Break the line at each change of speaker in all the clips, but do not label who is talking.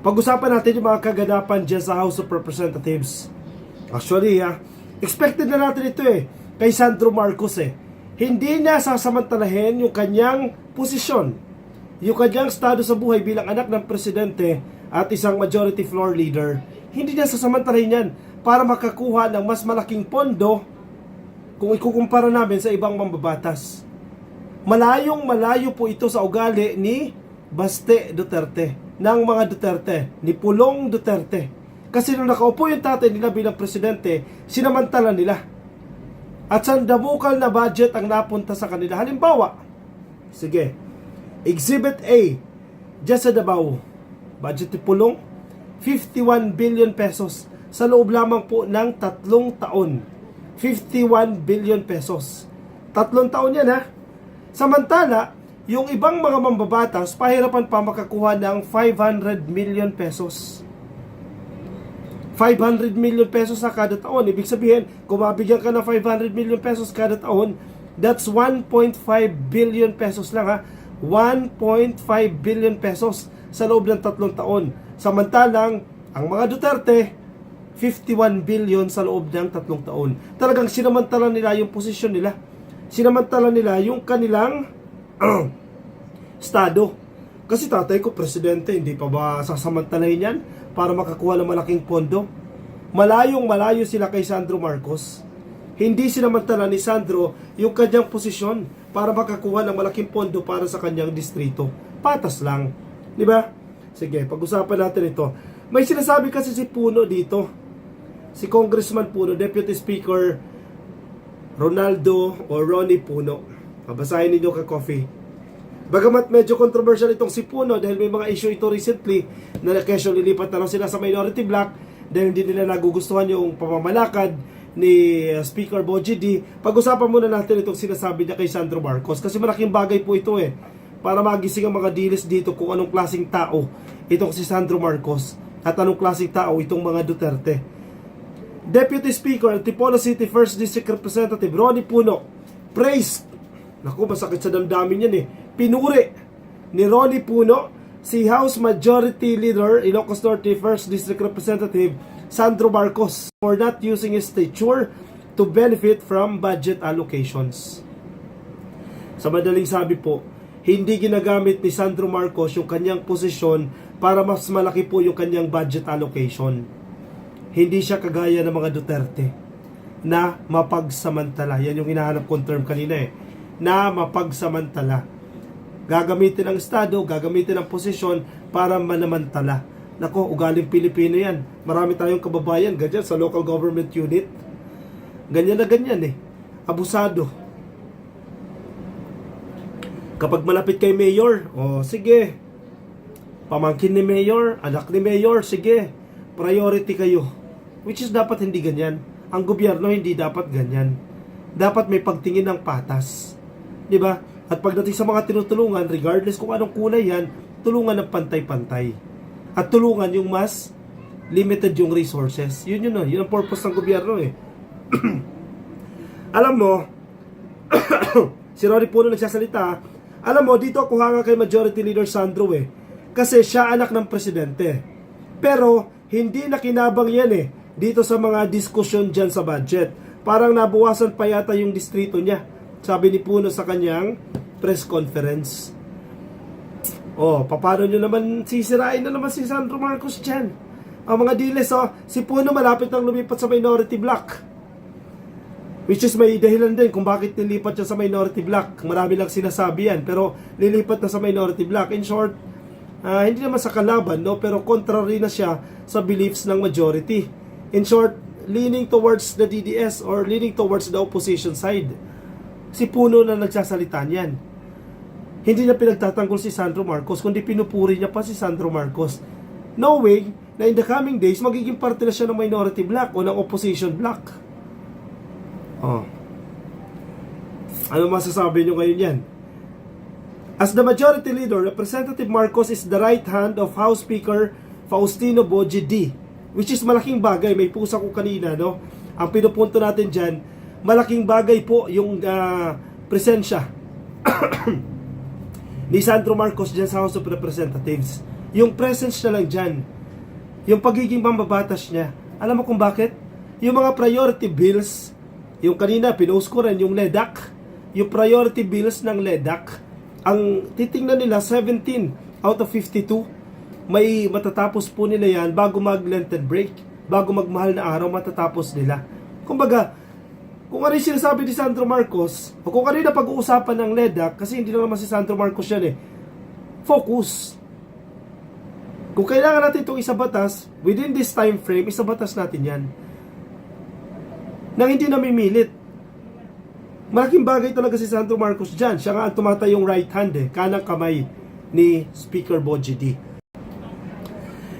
Pag-usapan natin yung mga kaganapan dyan sa House of Representatives. Actually, expected na natin ito kay Sandro Marcos Hindi niya sasamantalahin yung kanyang posisyon, yung kanyang estado sa buhay bilang anak ng presidente at isang majority floor leader. Hindi niya sasamantalahin yan para makakuha ng mas malaking pondo kung ikukumpara namin sa ibang mambabatas. Malayong malayo po ito sa ugali ni Baste Duterte, ng mga Duterte, ni Pulong Duterte. Kasi nung nakaupo yung tatay nila bilang presidente, sinamantala nila. At sandabukal na budget ang napunta sa kanila. Halimbawa, sige, Exhibit A, dyan sa Davao, budget ni Pulong, 51 billion pesos sa loob lamang po ng 3 taon. 51 billion pesos. 3 taon yan Samantala, yung ibang mga mambabatas, pahirapan pa makakuha ng 500 million pesos. 500 million pesos sa kada taon. Ibig sabihin, kung mabigyan ka ng 500 million pesos kada taon, that's 1.5 billion pesos lang 1.5 billion pesos sa loob ng 3 taon. Samantalang, ang mga Duterte, 51 billion sa loob ng 3 taon. Talagang sinamantala nila yung posisyon nila. Sinamantala nila yung kanilang estado. Kasi tatay ko, presidente, hindi pa ba sasamantalahin yan para makakuha ng malaking pondo? Malayong malayo sila kay Sandro Marcos. Hindi sinamantala ni Sandro yung kanyang posisyon para makakuha ng malaking pondo para sa kanyang distrito. Patas lang. Di ba? Sige, pag-usapan natin ito. May sinasabi kasi si Puno dito. Si Congressman Puno, Deputy Speaker Ronaldo o Ronnie Puno. Babasahin ninyo ka-coffee. Bagamat medyo controversial itong si Puno dahil may mga issue ito recently na kesyo lilipat na lang sila sa minority block dahil hindi nila nagugustuhan yung pamamalakad ni Speaker Bogie D. Pag-usapan muna natin itong sinasabi niya kay Sandro Marcos kasi malaking bagay po ito para magising ang mga dilis dito kung anong klaseng tao itong si Sandro Marcos at anong klaseng tao itong mga Duterte. Deputy Speaker, Antipolo City 1st District Representative Ronnie Puno praised, naku masakit sa damdamin yan pinuri ni Ronnie Puno si House Majority Leader Ilocos Norte 1st District Representative Sandro Marcos for not using his stature to benefit from budget allocations. Sa madaling sabi po, hindi ginagamit ni Sandro Marcos yung kanyang posisyon para mas malaki po yung kanyang budget allocation. Hindi siya kagaya ng mga Duterte na mapagsamantala. Yan yung hinahanap kong term kanina na mapagsamantala. Gagamitin ang estado, gagamitin ang posisyon para manamantala. Nako, ugaling Pilipino yan. Marami tayong kababayan, ganyan sa local government unit. Ganyan na ganyan Abusado. Kapag malapit kay mayor, sige. Pamangkin ni mayor, anak ni mayor, sige. Priority kayo. Which is dapat hindi ganyan. Ang gobyerno hindi dapat ganyan. Dapat may pagtingin ng patas. 'Di ba? At pagdating sa mga tinutulungan, regardless kung anong kulay yan, tulungan ng pantay-pantay. At tulungan yung mas limited yung resources. Yun ang purpose ng gobyerno Alam mo, si Ronnie Puno nagsasalita, alam mo, dito ako hanga kay Majority Leader Sandro kasi siya anak ng presidente. Pero, hindi nakinabang yan dito sa mga diskusyon dyan sa budget. Parang nabuwasan pa yata yung distrito niya. Sabi ni Puno sa kanyang press conference. Paano nyo naman sisirain na naman si Sandro Marcos dyan? Ang mga diles, si Puno malapit nang lumipat sa minority block. Which is may dahilan din kung bakit nilipat siya sa minority block. Marami lang sinasabi yan, pero nilipat na sa minority block. In short, hindi naman sa kalaban, pero contrary na siya sa beliefs ng majority. In short, leaning towards the DDS or leaning towards the opposition side. Si Puno na nagsasalita niyan. Hindi niya pinagtatanggol si Sandro Marcos, kundi pinupuri niya pa si Sandro Marcos. Knowing na in the coming days, magiging parte na siya ng minority block o ng opposition block. Ano masasabi niyo ngayon yan? As the majority leader, Representative Marcos is the right hand of House Speaker Faustino Bogie D. Which is malaking bagay. May pusa ko kanina, Ang pinupunto natin dyan, malaking bagay po yung presensya ni Sandro Marcos dyan sa House of Representatives. Yung presence na lang dyan yung pagiging mambabatas niya. Alam mo kung bakit? Yung mga priority bills, yung kanina pinost ko rin yung LEDAC, yung priority bills ng LEDAC, ang titingnan nila 17 out of 52, may matatapos po nila yan bago mag-Lenten break, bago magmahal na araw matatapos nila. Kumbaga, kung ano yung sinasabi ni Sandro Marcos, o kung ano yung pag-uusapan ng LEDAC, kasi hindi lang naman si Sandro Marcos yan focus. Kung kailangan natin itong isabatas, within this time frame, isabatas natin yan. Nang hindi namimilit. Malaking bagay talaga si Sandro Marcos dyan. Siya nga ang tumatayong right hand, kanang kamay ni Speaker Bogie D.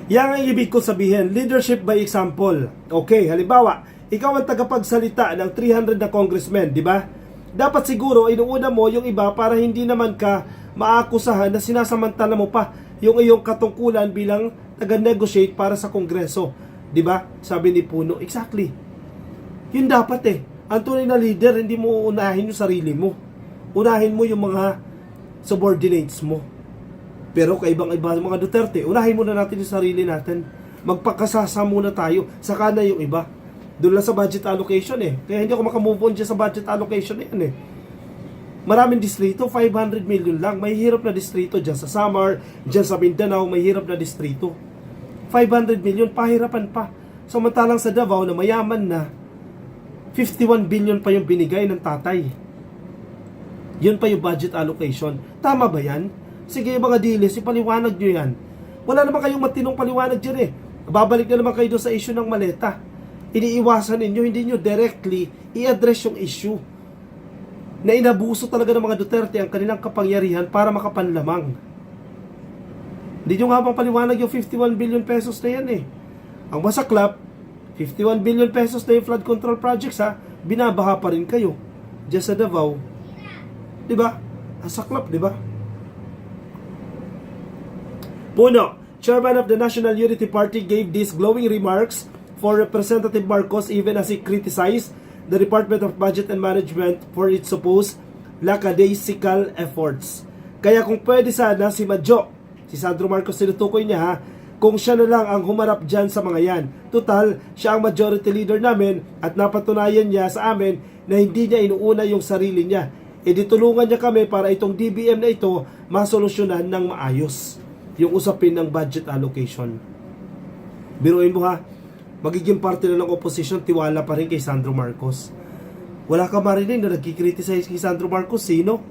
Yan ang ibig ko sabihin, leadership by example. Okay, halimbawa, ikaw ang tagapagsalita ng 300 na congressmen, di ba? Dapat siguro inuuna mo yung iba para hindi naman ka maakusahan na sinasamantala mo pa yung iyong katungkulan bilang taga-negotiate para sa kongreso. Di ba? Sabi ni Puno, exactly. Yun dapat Ang tunay na leader, hindi mo unahin yung sarili mo. Unahin mo yung mga subordinates mo. Pero kaibang-iba mga Duterte, unahin muna natin yung sarili natin. Magpakasasa muna tayo, saka na yung iba. Doon lang sa budget allocation Kaya hindi ako makamove on dyan sa budget allocation na yan Maraming distrito, 500 million lang. May hirap na distrito dyan sa Samar, dyan sa Mindanao, may hirap na distrito. 500 million, pahirapan pa. Samantalang sa Davao na mayaman na, 51 billion pa yung binigay ng tatay. Yun pa yung budget allocation. Tama ba yan? Sige mga dilis, ipaliwanag nyo yan. Wala naman kayong matinong paliwanag dyan Babalik na naman kayo doon sa issue ng maleta. Iniiwasan ninyo, hindi nyo directly i-address yung issue na inabuso talaga ng mga Duterte ang kanilang kapangyarihan para makapanlamang. Hindi nyo nga bang paliwanag yung 51 billion pesos na yan Ang masaklap, 51 billion pesos na yung flood control projects binabaha pa rin kayo dyan sa Davao. Diba? Ang saklap, diba? Puno, Chairman of the National Unity Party, gave these glowing remarks for Representative Marcos even as he criticized the Department of Budget and Management for its supposed lackadaisical efforts. Kaya kung pwede sana si Madjo, si Sandro Marcos, sinutukoy niya kung siya na lang ang humarap dyan sa mga yan. Total, siya ang majority leader namin at napatunayan niya sa amin na hindi niya inuuna yung sarili niya. E ditulungan niya kami para itong DBM na ito masolusyonan ng maayos yung usapin ng budget allocation. Biruin mo magiging parte na ng opposition, tiwala pa rin kay Sandro Marcos. Wala ka marinig na nagkikriticize kay Sandro Marcos. Sino?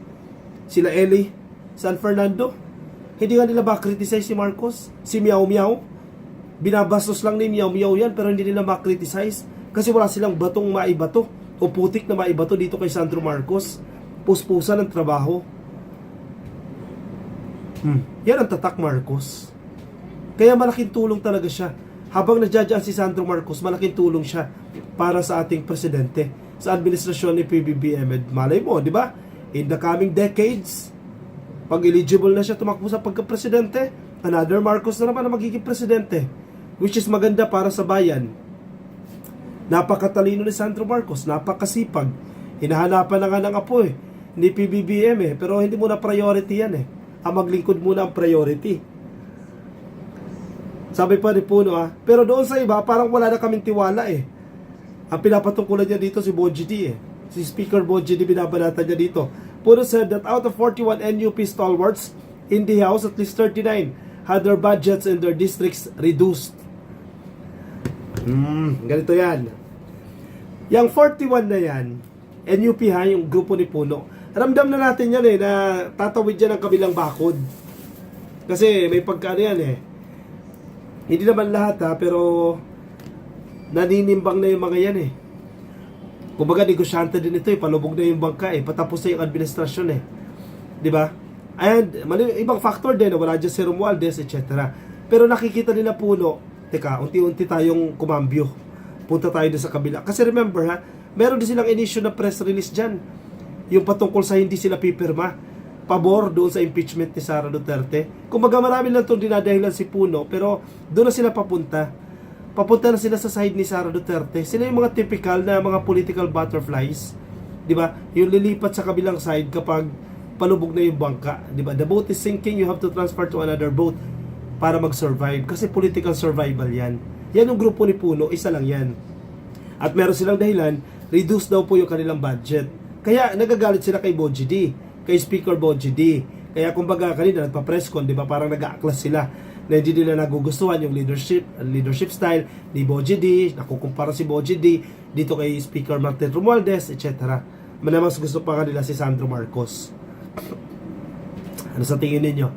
Sila Eli San Fernando? Hindi nga nila ba-criticize si Marcos? Si Miao Miao? Binabastos lang ni Miao Miao yan, pero hindi nila ma-criticize kasi wala silang batong maibato o putik na maibato dito kay Sandro Marcos. Puspusan ng trabaho. Yan ang tatak Marcos. Kaya malaking tulong talaga siya. Habang nadyadyaan si Sandro Marcos, malaking tulong siya para sa ating presidente, sa administrasyon ni PBBM. At malay mo, di ba? In the coming decades, pag eligible na siya tumakbo sa pagka-presidente, another Marcos na naman ang magiging presidente, which is maganda para sa bayan. Napakatalino ni Sandro Marcos, napakasipag. Hinahanapan na nga ng apo ni PBBM pero hindi muna priority yan Ang maglingkod muna ang priority. Sabi pa ni Puno pero doon sa iba parang wala na kaming tiwala Ang pinapatungkulan niya dito si Bogie D Si Speaker Bogie D, binabanatan niya dito. Puno said that out of 41 NUP stalwarts in the House, at least 39 had their budgets in their districts reduced. Ganito yan. Yang 41 na yan, NUP yung grupo ni Puno. Ramdam na natin yan na tatawid yan ang kabilang bakod. Kasi may pagkano yan Hindi naman lahat pero naninimbang na yung mga yan Kumbaga negosyante din ito palubog na yung bangka patapos na yung administrasyon di ba? And ibang factor din wala dyan si Romualdez etc. Pero nakikita nila Puno, teka, unti-unti tayong kumambyo. Punta tayo din sa kabila. Kasi remember meron din silang inisyu na press release dyan. Yung patungkol sa hindi sila pipirma pabor doon sa impeachment ni Sara Duterte. Kumbaga marami lang itong dinadahilan si Puno, pero doon na sila papunta. Papunta na sila sa side ni Sara Duterte. Sila yung mga typical na mga political butterflies. Di ba? Yung lilipat sa kabilang side kapag palubog na yung bangka. Di ba? The boat is sinking, you have to transfer to another boat. para mag-survive. Kasi political survival yan. Yan yung grupo ni Puno, isa lang yan. At meron silang dahilan, reduce daw po yung kanilang budget. Kaya nagagalit sila kay Boji D, kay Speaker Boji D. Kaya kumbaga kanina nagpa-presscon, di ba, parang nag-aaklas sila na hindi nila nagugustuhan yung leadership style ni Boji D, nakukumpara si Boji D dito kay Speaker Martin Romualdez, etc. Mas gusto pa kanila si Sandro Marcos. Ano sa tingin ninyo?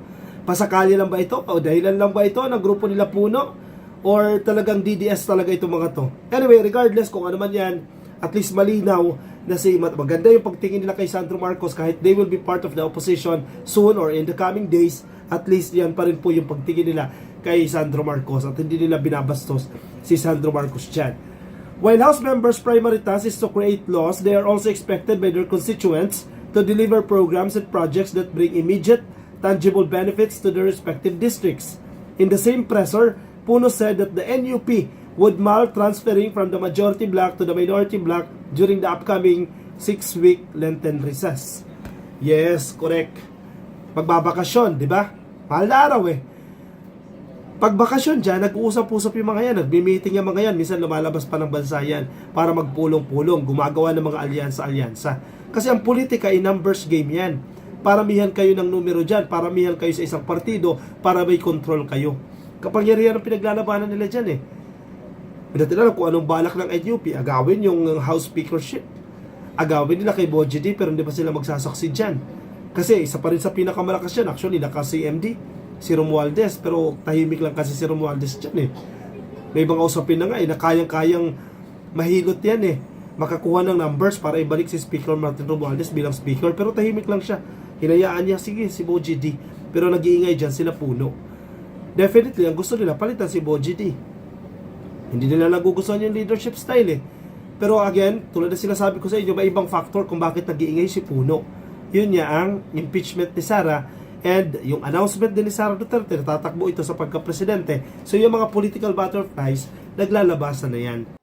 Pasakali lang ba ito? O dahilan lang ba ito ng grupo nila Puno? Or talagang DDS talaga itong mga to? Anyway, regardless kung ano man yan, at least malinaw na maganda yung pagtingin nila kay Sandro Marcos kahit they will be part of the opposition soon or in the coming days, at least yan pa rin po yung pagtingin nila kay Sandro Marcos at hindi nila binabastos si Sandro Marcos dyan. While House members' primary task is to create laws, they are also expected by their constituents to deliver programs and projects that bring immediate, tangible benefits to their respective districts. In the same presser, Puno said that the NUP would mull transferring from the majority block to the minority block during the upcoming 6-week Lenten recess. Yes, correct. Pagbabakasyon, di ba? Mahal na araw eh. Pagbakasyon dyan, nag-uusap-usap yung mga yan, nagbi-meeting yung mga yan, minsan lumalabas pa ng bansa yan para magpulong-pulong, gumagawa ng mga alyansa-alyansa. Kasi ang politika ay numbers game yan. Paramihan kayo ng numero dyan, paramihan kayo sa isang partido para may control kayo. Kapangyarihan ang pinaglalabanan nila dyan eh. Hindi natin alam kung anong balak ng NUP, agawin yung House Speakership. Agawin nila kay Boji D pero hindi pa sila magsasaksi dyan. Kasi isa pa rin sa pinakamalakas yan, actually naka-CMD, si Romualdez, pero tahimik lang kasi si Romualdez dyan eh. May mga usapin na nga eh, na kayang-kayang mahilot yan eh. Makakuha ng numbers para ibalik si Speaker Martin Romualdez bilang Speaker, pero tahimik lang siya. Hinayaan niya, sige, si Boji D. Pero nag-iingay dyan sila Puno. Definitely, ang gusto nila, palitan si Boji D. Hindi nila nagugustuhan yung leadership style eh. Pero again, tulad na sinasabi ko sa inyo, may ibang factor kung bakit nag-iingay si Puno. Yun niya ang impeachment ni Sara and yung announcement din ni Sara Duterte, tatakbo ito sa pagka-presidente. So yung mga political butterflies, naglalabasan na yan.